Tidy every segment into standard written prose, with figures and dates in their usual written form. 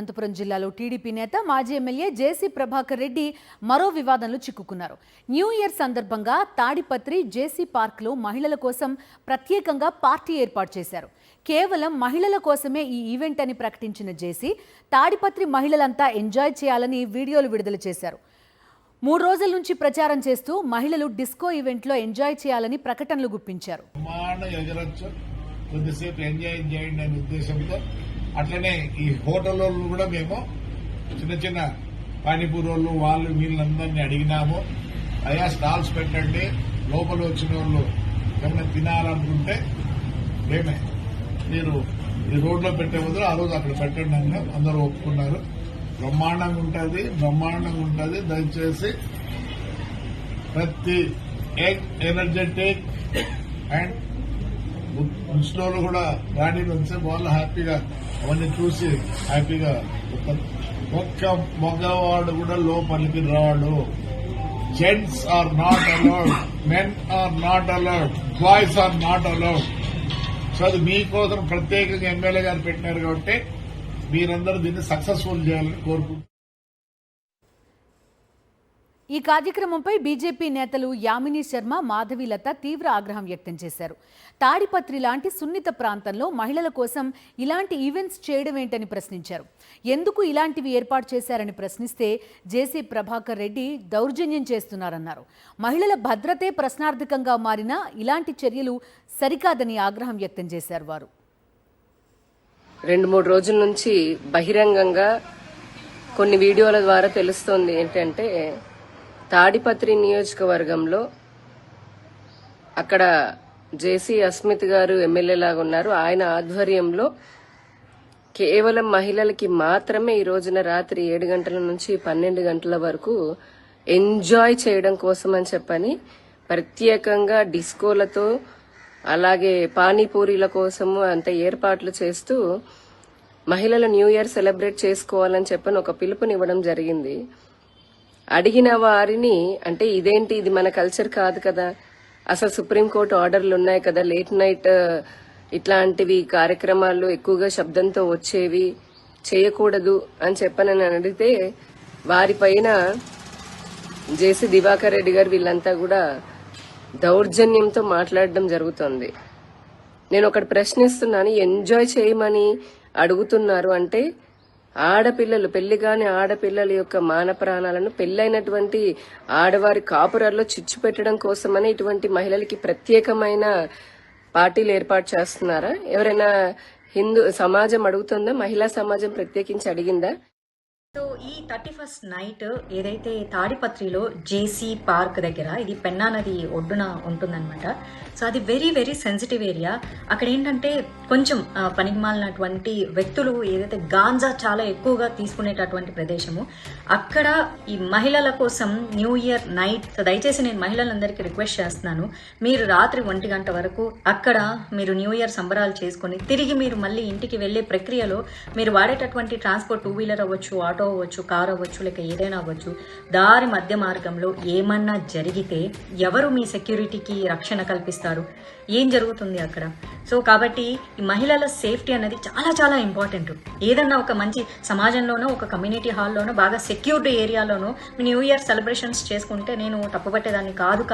అనంతపురం జిల్లాలో టీడీపీ నేత మాజీ ఎమ్మెల్యే జేసీ ప్రభాకర్ రెడ్డి మరో వివాదంలో చిక్కుకున్నారు. న్యూ ఇయర్ సందర్భంగా తాడిపత్రి జేసీ పార్క్లో మహిళల కోసం ప్రత్యేకంగా పార్టీ ఏర్పాటు చేశారు. కేవలం మహిళల కోసమే ఈ ఈవెంట్ అని ప్రకటించిన జేసీ తాడిపత్రి మహిళలంతా ఎంజాయ్ చేయాలని వీడియోలు విడుదల చేశారు. 3 రోజుల నుంచి ప్రచారం చేస్తూ మహిళలు డిస్కో ఈవెంట్లో ఎంజాయ్ చేయాలని ప్రకటనలు గుప్పించారు. కొద్దిసేపు ఎంజాయ్ చేయండి అనే ఉద్దేశంతో అట్లనే ఈ హోటల్ వాళ్ళు కూడా మేము చిన్న చిన్న పానీపూరి వాళ్ళు వీళ్ళందరినీ అడిగినాము. అయ్యా స్టాల్స్ పెట్టండి, లోపల వచ్చిన వాళ్ళు ఏమైనా తినాలనుకుంటే ఏమే మీరు ఈ రోడ్లో పెట్టే బదులు ఆ రోజు అక్కడ పెట్టండి అని అందరూ ఒప్పుకున్నారు. బ్రహ్మాండంగా ఉంటుంది. దయచేసి ప్రతి ఎనర్జెటిక్ అండ్ ముస్లింలు కూడా రాణి వస్తే వాళ్ళు హ్యాపీగా అవన్నీ చూసి హ్యాపీగా ఒక్క మగవాడు కూడా లోపలికి రాడు. Gents are not allowed, men are not allowed, boys are not allowed. So అది మీకోసం ప్రత్యేకంగా ఎమ్మెల్యే గారు పెట్టినారు కాబట్టి మీరందరూ దీన్ని సక్సెస్ఫుల్ చేయాలని కోరుకుంటున్నారు. ఈ కార్యక్రమంపై బీజేపీ నేతలు యామిని శర్మ, మాధవీలత తీవ్ర ఆగ్రహం వ్యక్తం చేశారు. తాడిపత్రి లాంటి సున్నిత ప్రాంతంలో మహిళల కోసం ఇలాంటి ఈవెంట్స్ చేయడం ఏంటని ప్రశ్నించారు. ఎందుకు ఇలాంటివి ఏర్పాటు చేశారని ప్రశ్నిస్తే జేసీ ప్రభాకర్ రెడ్డి దౌర్జన్యం చేస్తున్నారన్నారు. మహిళల భద్రతే ప్రశ్నార్థకంగా మారినా ఇలాంటి చర్యలు సరికాదని ఆగ్రహం వ్యక్తం చేశారు. వారు 2-3 రోజుల నుంచి బహిరంగంగా కొన్ని వీడియోల ద్వారా తెలుస్తోంది ఏంటంటే తాడిపత్రి నియోజకవర్గంలో అక్కడ జేసీ అస్మిత్ గారు ఎమ్మెల్యే లాగా ఉన్నారు. ఆయన ఆధ్వర్యంలో కేవలం మహిళలకి మాత్రమే ఈ రోజున రాత్రి 7 గంటల నుంచి 12 గంటల వరకు ఎంజాయ్ చేయడం కోసం అని చెప్పని ప్రత్యేకంగా డిస్కోలతో అలాగే పానీపూరీల కోసము అంత ఏర్పాట్లు చేస్తూ మహిళల న్యూ ఇయర్ సెలబ్రేట్ చేసుకోవాలని చెప్పని ఒక పిలుపునివ్వడం జరిగింది. అడిగిన వారిని అంటే ఇదేంటి, ఇది మన కల్చర్ కాదు కదా, అసలు సుప్రీంకోర్టు ఆర్డర్లు ఉన్నాయి కదా, లేట్ నైట్ ఇట్లాంటివి కార్యక్రమాలు ఎక్కువగా శబ్దంతో వచ్చేవి చేయకూడదు అని చెప్పని అడిగితే వారిపైన జేసీ దివాకర్ రెడ్డి గారు వీళ్ళంతా కూడా దౌర్జన్యంతో మాట్లాడడం జరుగుతోంది. నేను ఒకటి ప్రశ్నిస్తున్నాను, ఎంజాయ్ చేయమని అడుగుతున్నారు అంటే ఆడపిల్లలు, పెళ్లిగాని ఆడపిల్లల యొక్క మాన ప్రాణాలను పెళ్లైనటువంటి ఆడవారి కాపురాల్లో చిచ్చు పెట్టడం కోసమని ఇటువంటి మహిళలకి ప్రత్యేకమైన పార్టీలు ఏర్పాటు చేస్తున్నారా? ఎవరైనా హిందూ సమాజం అడుగుతుందా? మహిళా సమాజం ప్రత్యేకించి అడిగిందా? సో ఈ 31st నైట్ ఏదైతే తాడిపత్రిలో జేసీ పార్క్ దగ్గర, ఇది పెన్నా నది ఒడ్డున ఉంటుందన్నమాట. సో అది వెరీ వెరీ సెన్సిటివ్ ఏరియా. అక్కడ ఏంటంటే కొంచెం పనికిమాలినటువంటి వ్యక్తులు ఏదైతే గాంజా చాలా ఎక్కువగా తీసుకునేటటువంటి ప్రదేశము. అక్కడ ఈ మహిళల కోసం న్యూ ఇయర్ నైట్, దయచేసి నేను మహిళలందరికీ రిక్వెస్ట్ చేస్తున్నాను, మీరు రాత్రి 1 గంట వరకు అక్కడ మీరు న్యూ ఇయర్ సంబరాలు చేసుకుని తిరిగి మీరు మళ్ళీ ఇంటికి వెళ్లే ప్రక్రియలో మీరు వాడేటటువంటి ట్రాన్స్పోర్ట్ 2 వీలర్ అవ్వచ్చు, ఆటో అవ్వచ్చు, కారు అవ్వచ్చు, లేక ఏదైనా అవ్వచ్చు, దారి మధ్య మార్గంలో ఏమన్నా జరిగితే ఎవరు మీ సెక్యూరిటీకి రక్షణ కల్పిస్తారు? ఏం జరుగుతుంది అక్కడ? సో కాబట్టి ఈ మహిళల సేఫ్టీ అనేది చాలా చాలా ఇంపార్టెంట్. ఏదన్నా ఒక మంచి సమాజంలోనో ఒక కమ్యూనిటీ హాల్లోనో బాగా సెక్యూర్డ్ ఏరియాలోనో న్యూ ఇయర్ సెలబ్రేషన్స్ చేసుకుంటే నేను తప్పుపట్టేదాన్ని కాదు.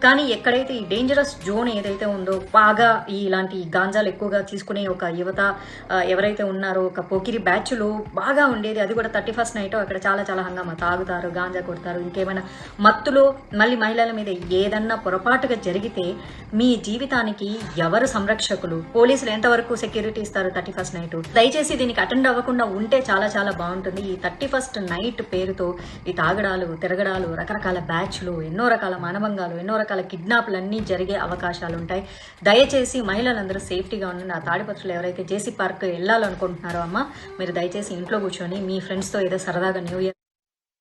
కానీ ఎక్కడైతే ఈ డేంజరస్ జోన్ ఏదైతే ఉందో, బాగా ఇలాంటి గాంజాలు ఎక్కువగా తీసుకునే ఒక యువత ఎవరైతే ఉన్నారో, ఒక పోకిరి బ్యాచ్లు బాగా ఉండేది, అది కూడా 31st నైట్ అక్కడ చాలా చాలా హంగామా, తాగుతారు, గాంజా కొడతారు, ఇంకేమైనా మత్తులో మళ్ళీ మహిళల మీద ఏదన్నా పొరపాటుగా జరిగితే మీ జీవితానికి ఎవరు సంరక్షకులు? పోలీసులు ఎంతవరకు సెక్యూరిటీ ఇస్తారు 31st నైట్? దయచేసి దీనికి అటెండ్ అవ్వకుండా ఉంటే చాలా చాలా బాగుంటుంది. ఈ 31st నైట్ పేరుతో ఈ తాగడాలు, తిరగడాలు, రకరకాల బ్యాచ్లు, ఎన్నో రకాల మానభంగాలు, ఎన్నో రకాల కిడ్నాప్లు అన్నీ జరిగే అవకాశాలు ఉంటాయి. దయచేసి మహిళలందరూ సేఫ్టీగా ఉండండి. ఆ తాడిపత్రులు ఎవరైతే జేసీ పార్క్ వెళ్ళాలనుకుంటున్నారో అమ్మ, మీరు దయచేసి ఇంట్లో కూర్చొని మీ ఫ్రెండ్స్తో ఏదో సరదాగా న్యూ ఇయర్